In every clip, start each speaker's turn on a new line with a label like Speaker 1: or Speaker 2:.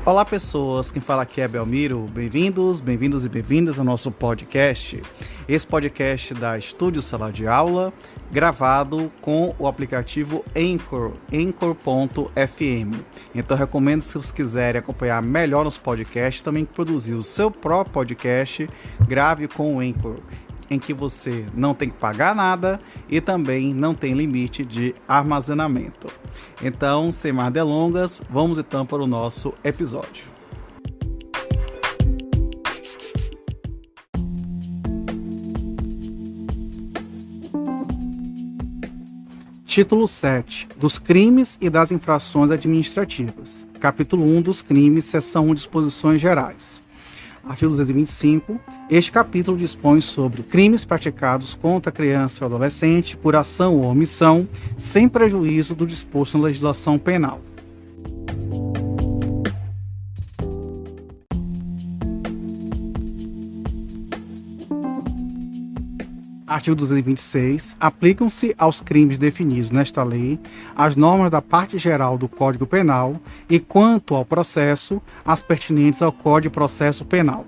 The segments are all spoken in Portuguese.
Speaker 1: Olá pessoas, quem fala aqui é Belmiro, bem-vindos e bem-vindas ao nosso podcast. Esse podcast da Estúdio Sala de Aula, gravado com o aplicativo Anchor, Anchor.fm. Então recomendo, se vocês quiserem acompanhar melhor nos podcasts, também produzir o seu próprio podcast, grave com o Anchor, em que você não tem que pagar nada e também não tem limite de armazenamento. Então, sem mais delongas, vamos então para o nosso episódio. Título 7. Dos crimes e das infrações administrativas. Capítulo 1 dos crimes, seção 1, disposições gerais. Artigo 225. Este capítulo dispõe sobre crimes praticados contra criança ou adolescente por ação ou omissão, sem prejuízo do disposto na legislação penal. Artigo 226. Aplicam-se aos crimes definidos nesta lei as normas da parte geral do Código Penal e, quanto ao processo, as pertinentes ao Código de Processo Penal.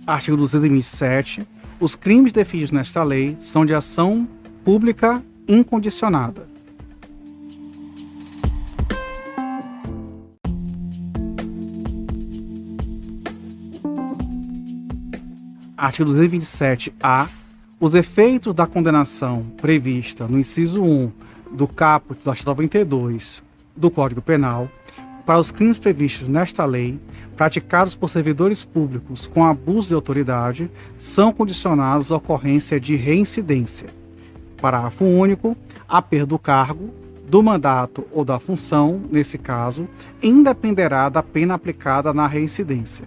Speaker 1: Artigo 227. Os crimes definidos nesta lei são de ação pública incondicionada. Artigo 227-A. Os efeitos da condenação prevista no inciso 1 do caput do artigo 92 do Código Penal para os crimes previstos nesta lei, praticados por servidores públicos com abuso de autoridade, são condicionados à ocorrência de reincidência. Parágrafo único. A perda do cargo, do mandato ou da função, nesse caso, independerá da pena aplicada na reincidência.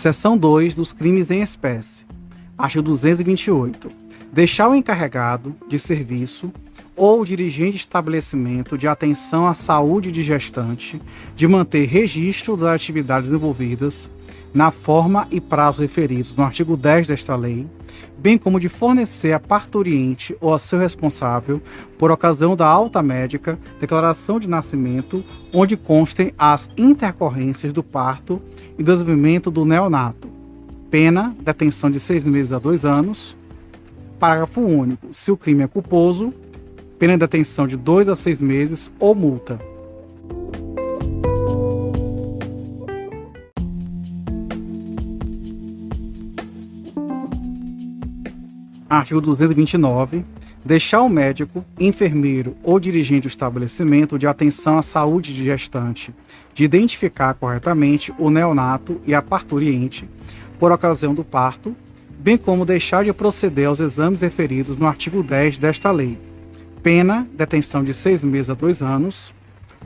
Speaker 1: Seção 2 dos crimes em espécie. Artigo 228. Deixar o encarregado de serviço ou o dirigente de estabelecimento de atenção à saúde de gestante de manter registro das atividades envolvidas na forma e prazo referidos no artigo 10 desta lei, bem como de fornecer a parturiente ou a seu responsável, por ocasião da alta médica, declaração de nascimento, onde constem as intercorrências do parto e desenvolvimento do neonato. Pena, detenção de 6 meses a 2 anos. Parágrafo único. Se o crime é culposo, pena de detenção de 2 a 6 meses ou multa. Artigo 229. Deixar o médico, enfermeiro ou dirigente do estabelecimento de atenção à saúde de gestante de identificar corretamente o neonato e a parturiente por ocasião do parto, bem como deixar de proceder aos exames referidos no artigo 10 desta lei. Pena, detenção de 6 meses a 2 anos.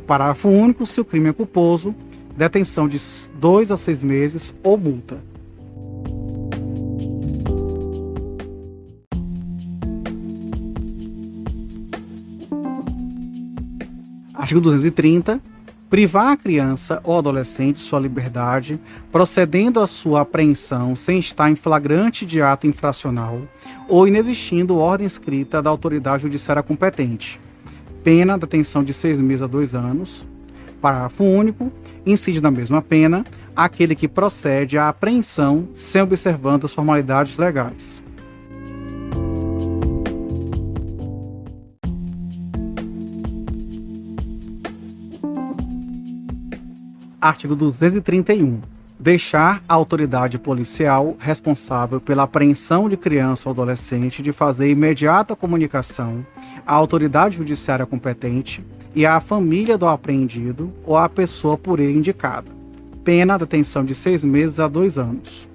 Speaker 1: Parágrafo único. Se o crime é culposo, detenção de 2 a 6 meses ou multa. Artigo 230. Privar a criança ou adolescente de sua liberdade, procedendo à sua apreensão sem estar em flagrante de ato infracional ou inexistindo ordem escrita da autoridade judiciária competente. Pena, detenção de 6 meses a 2 anos. Parágrafo único. Incide na mesma pena aquele que procede à apreensão sem observando as formalidades legais. Artigo 231. Deixar a autoridade policial responsável pela apreensão de criança ou adolescente de fazer imediata comunicação à autoridade judiciária competente e à família do apreendido ou à pessoa por ele indicada. Pena, detenção de 6 meses a 2 anos.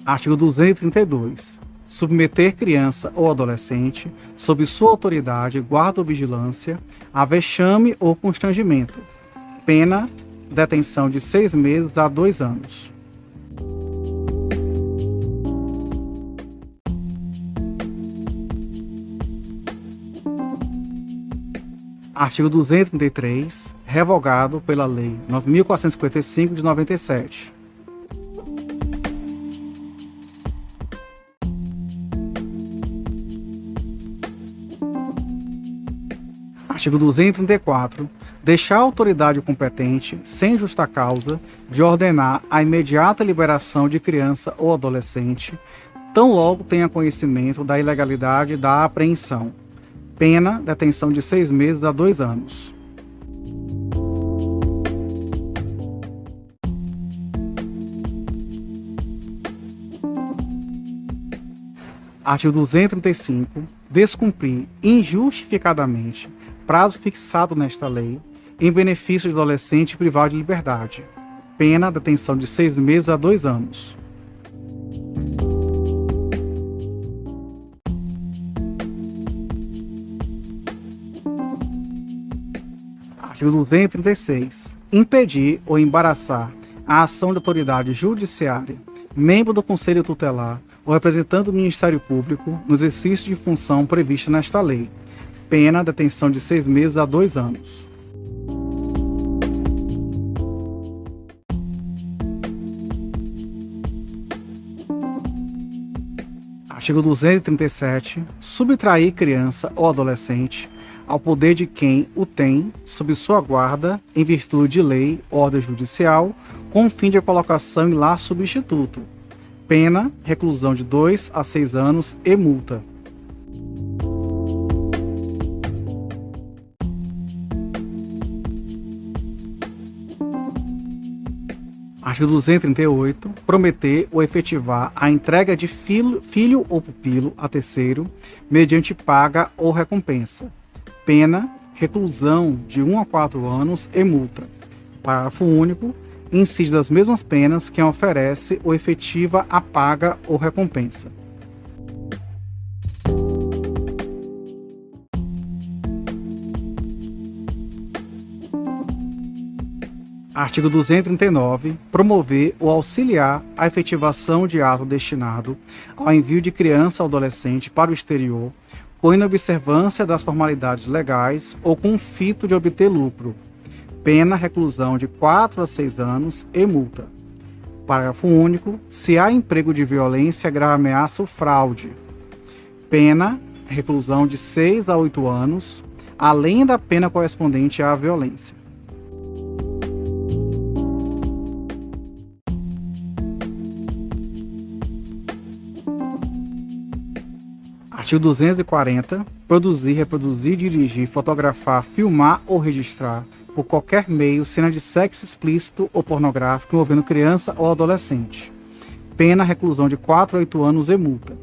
Speaker 1: Artigo 232. Submeter criança ou adolescente, sob sua autoridade, guarda ou vigilância, a vexame ou constrangimento. Pena, detenção de 6 meses a 2 anos. Artigo 233, revogado pela Lei 9.455 de 97. Artigo 234. Deixar a autoridade competente, sem justa causa, de ordenar a imediata liberação de criança ou adolescente, tão logo tenha conhecimento da ilegalidade da apreensão. Pena, detenção de 6 meses a 2 anos. Artigo 235. Descumprir injustificadamente prazo fixado nesta lei em benefício de adolescente privado de liberdade. Pena, detenção de 6 meses a 2 anos. Artigo 236. Impedir ou embaraçar a ação de autoridade judiciária, membro do Conselho Tutelar ou representante do Ministério Público no exercício de função prevista nesta lei. Pena, detenção de 6 meses a 2 anos. Artigo 237. Subtrair criança ou adolescente ao poder de quem o tem, sob sua guarda, em virtude de lei, ordem judicial, com o fim de colocação em lar substituto. Pena, reclusão de 2 a 6 anos e multa. Artigo 238. Prometer ou efetivar a entrega de filho ou pupilo a terceiro, mediante paga ou recompensa. Pena, reclusão de 1 a 4 anos e multa. Parágrafo único. Incide das mesmas penas quem oferece ou efetiva a paga ou recompensa. Artigo 239. Promover ou auxiliar a efetivação de ato destinado ao envio de criança ou adolescente para o exterior, com inobservância das formalidades legais ou com o fito de obter lucro. Pena, reclusão de 4 a 6 anos e multa. Parágrafo único. Se há emprego de violência, grave ameaça ou fraude. Pena, reclusão de 6 a 8 anos, além da pena correspondente à violência. Artigo 240. Produzir, reproduzir, dirigir, fotografar, filmar ou registrar, por qualquer meio, cena de sexo explícito ou pornográfico envolvendo criança ou adolescente. Pena, reclusão de 4 a 8 anos e multa.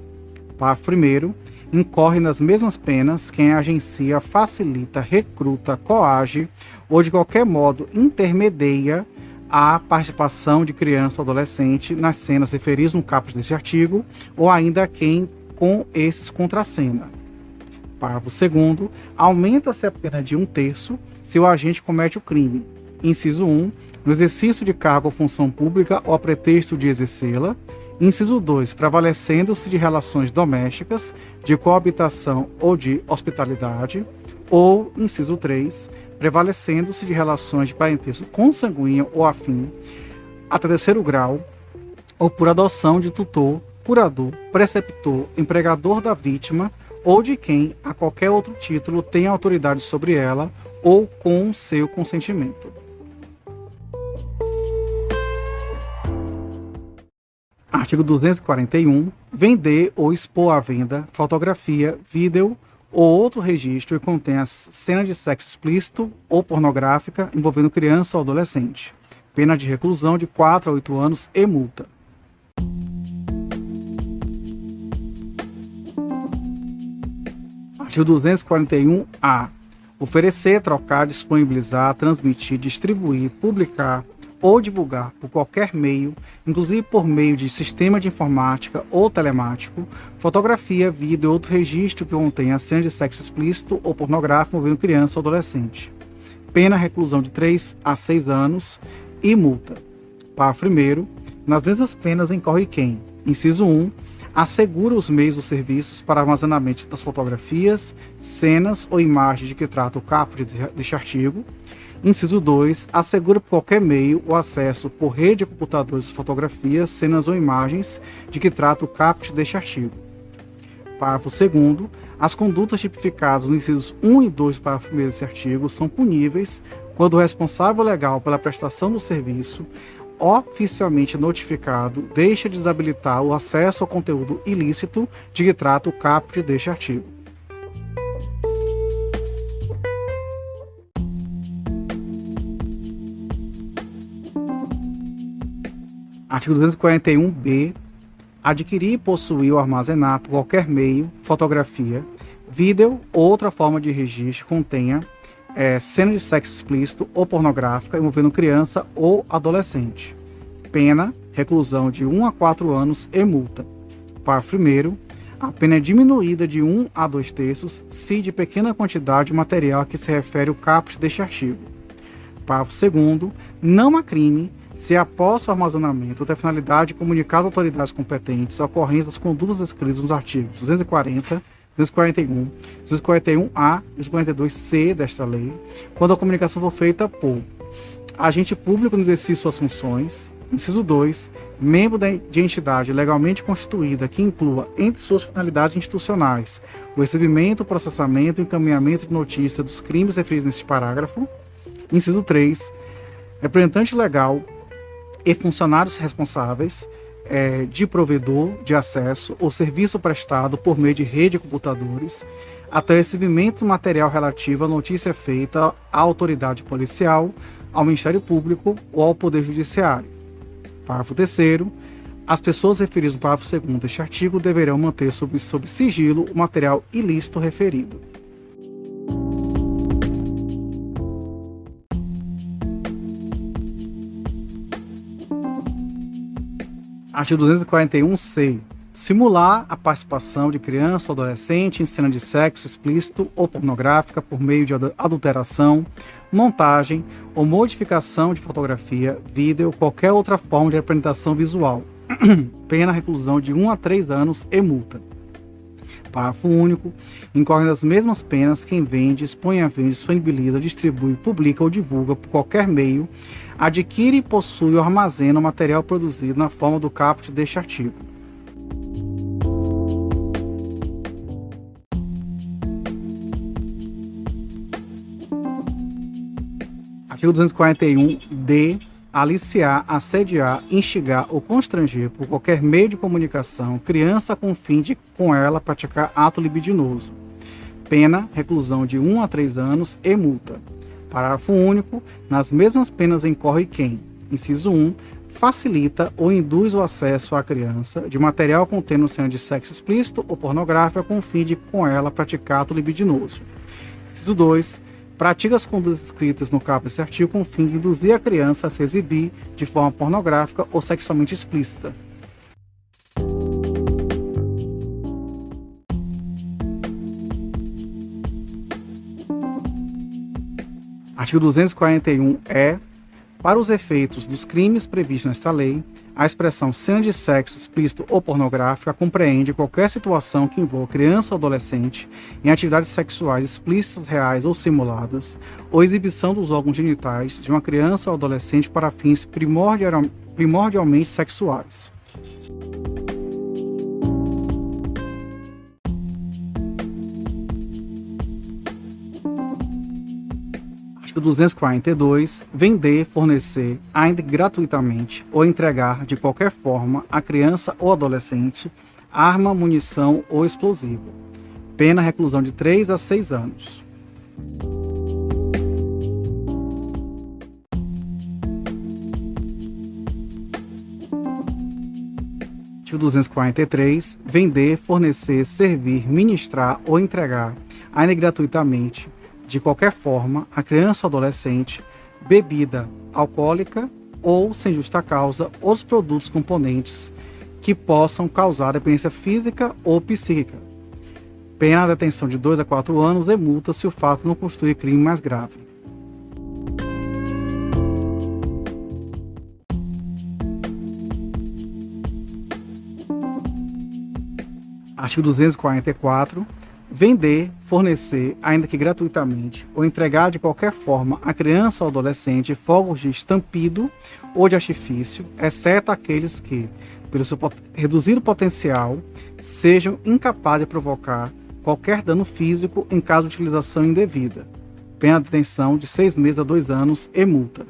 Speaker 1: Parágrafo 1º. Incorre nas mesmas penas quem agencia, facilita, recruta, coage ou de qualquer modo intermedia a participação de criança ou adolescente nas cenas referidas no caput deste artigo, ou ainda quem com esses contracena. Parágrafo 2º. Aumenta-se a pena de 1/3 se o agente comete o crime. Inciso 1. No exercício de cargo ou função pública ou a pretexto de exercê-la. Inciso 2. Prevalecendo-se de relações domésticas, de coabitação ou de hospitalidade. Ou, inciso 3. Prevalecendo-se de relações de parentesco consanguíneo ou afim, até 3º grau, ou por adoção de tutor, curador, preceptor, empregador da vítima ou de quem, a qualquer outro título, tenha autoridade sobre ela ou com seu consentimento. Artigo 241. Vender ou expor à venda fotografia, vídeo ou outro registro que contenha cena de sexo explícito ou pornográfica envolvendo criança ou adolescente. Pena de reclusão de 4 a 8 anos e multa. Artigo 241-A. Oferecer, trocar, disponibilizar, transmitir, distribuir, publicar ou divulgar por qualquer meio, inclusive por meio de sistema de informática ou telemático, fotografia, vídeo ou outro registro que contenha cena de sexo explícito ou pornográfico envolvendo criança ou adolescente. Pena, reclusão de 3 a 6 anos e multa. Parágrafo 1º. Nas mesmas penas incorre quem, inciso 1, assegura os meios ou serviços para armazenamento das fotografias, cenas ou imagens de que trata o caput deste artigo. Inciso 2. Assegura por qualquer meio o acesso por rede de computadores de fotografias, cenas ou imagens de que trata o caput deste artigo. Parágrafo 2º. As condutas tipificadas nos incisos 1 e 2 do parágrafo 1º desse artigo são puníveis quando o responsável legal pela prestação do serviço, oficialmente notificado, deixa de desabilitar o acesso ao conteúdo ilícito de que trata o caput deste artigo. Artigo 241-B. Adquirir, possuir ou armazenar por qualquer meio, fotografia, vídeo ou outra forma de registro que contenha cena de sexo explícito ou pornográfica envolvendo criança ou adolescente. Pena, reclusão de 1 a 4 anos e multa. Parágrafo 1º. A pena é diminuída de 1 a 2/3 se de pequena quantidade o material a que se refere o caput deste artigo. Parágrafo 2º. Não há crime se após o armazenamento tem a finalidade de comunicar às autoridades competentes a ocorrência das condutas descritas nos artigos 240, 241, 241-A e 242-C desta lei, quando a comunicação for feita por agente público no exercício de suas funções. Inciso 2. Membro de entidade legalmente constituída que inclua entre suas finalidades institucionais o recebimento, processamento e encaminhamento de notícia dos crimes referidos neste parágrafo. Inciso 3. Representante legal e funcionários responsáveis de provedor de acesso ou serviço prestado por meio de rede de computadores, até o recebimento do material relativo à notícia feita à autoridade policial, ao Ministério Público ou ao Poder Judiciário. Parágrafo 3º. As pessoas referidas no parágrafo 2º deste artigo deverão manter sob sigilo o material ilícito referido. Artigo 241-C. Simular a participação de criança ou adolescente em cena de sexo explícito ou pornográfica por meio de adulteração, montagem ou modificação de fotografia, vídeo ou qualquer outra forma de representação visual. Pena reclusão de 1 a 3 anos e multa. Parágrafo único. Incorre nas mesmas penas quem vende, expõe à venda, disponibiliza, distribui, publica ou divulga por qualquer meio, adquire, possui ou armazena o material produzido na forma do caput deste artigo. Artigo 241-D. Aliciar, assediar, instigar ou constranger por qualquer meio de comunicação criança com o fim de, com ela, praticar ato libidinoso. Pena, reclusão de 1 a 3 anos e multa. Parágrafo único. Nas mesmas penas incorre quem, inciso 1, facilita ou induz o acesso à criança de material contendo cena de sexo explícito ou pornográfica com o fim de, com ela, praticar ato libidinoso. Inciso 2. Pratica as condutas descritas no caput deste artigo com o fim de induzir a criança a se exibir de forma pornográfica ou sexualmente explícita. Artigo 241-E. Para os efeitos dos crimes previstos nesta lei, a expressão cena de sexo explícito ou pornográfica compreende qualquer situação que envolva criança ou adolescente em atividades sexuais explícitas, reais ou simuladas, ou exibição dos órgãos genitais de uma criança ou adolescente para fins primordialmente sexuais. Artigo 242. Vender, fornecer, ainda gratuitamente, ou entregar de qualquer forma a criança ou adolescente arma, munição ou explosivo. Pena reclusão de 3 a 6 anos. Artigo 243. Vender, fornecer, servir, ministrar ou entregar, ainda gratuitamente, de qualquer forma, a criança ou adolescente, bebida alcoólica ou, sem justa causa, os produtos componentes que possam causar dependência física ou psíquica. Pena de detenção de 2 a 4 anos e multa se o fato não constituir crime mais grave. Artigo 244. Vender, fornecer, ainda que gratuitamente, ou entregar de qualquer forma à criança ou adolescente fogos de estampido ou de artifício, exceto aqueles que, pelo seu reduzido potencial, sejam incapazes de provocar qualquer dano físico em caso de utilização indevida. Pena de detenção de 6 meses a 2 anos e multa.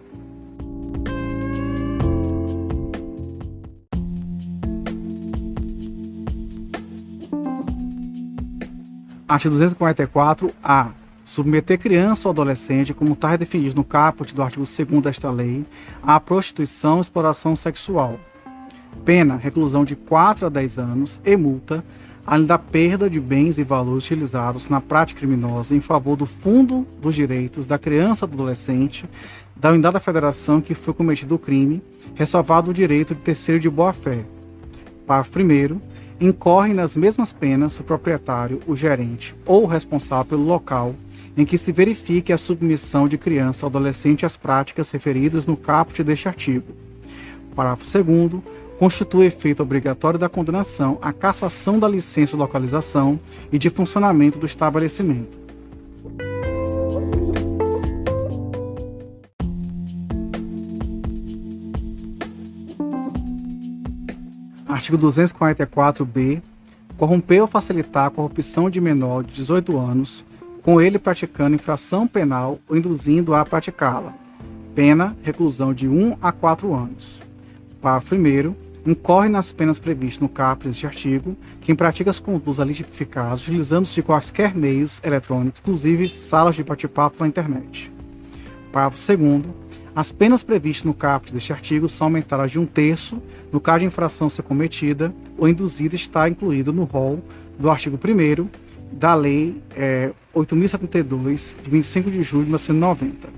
Speaker 1: Artigo 244-A. Submeter criança ou adolescente, como está definido no caput do artigo 2º desta lei, à prostituição e exploração sexual. Pena, reclusão de 4 a 10 anos e multa, além da perda de bens e valores utilizados na prática criminosa em favor do Fundo dos Direitos da Criança e do Adolescente, da unidade da federação que foi cometido o crime, ressalvado o direito de terceiro de boa-fé. Parágrafo 1º. Incorre nas mesmas penas o proprietário, o gerente ou o responsável pelo local em que se verifique a submissão de criança ou adolescente às práticas referidas no caput deste artigo. Parágrafo 2º. Constitui efeito obrigatório da condenação a cassação da licença de localização e de funcionamento do estabelecimento. Artigo 244-B. Corromper ou facilitar a corrupção de menor de 18 anos, com ele praticando infração penal ou induzindo a praticá-la. Pena, reclusão de 1 a 4 anos. Parágrafo 1º. Incorre nas penas previstas no caput deste artigo quem pratica as condutas ali tipificadas utilizando-se de quaisquer meios eletrônicos, inclusive salas de bate-papo na internet. Parágrafo 2º. As penas previstas no caput deste artigo são aumentadas de 1/3 no caso de infração ser cometida ou induzida estar incluída no rol do artigo 1º da Lei 8.072, de 25 de julho de 1990.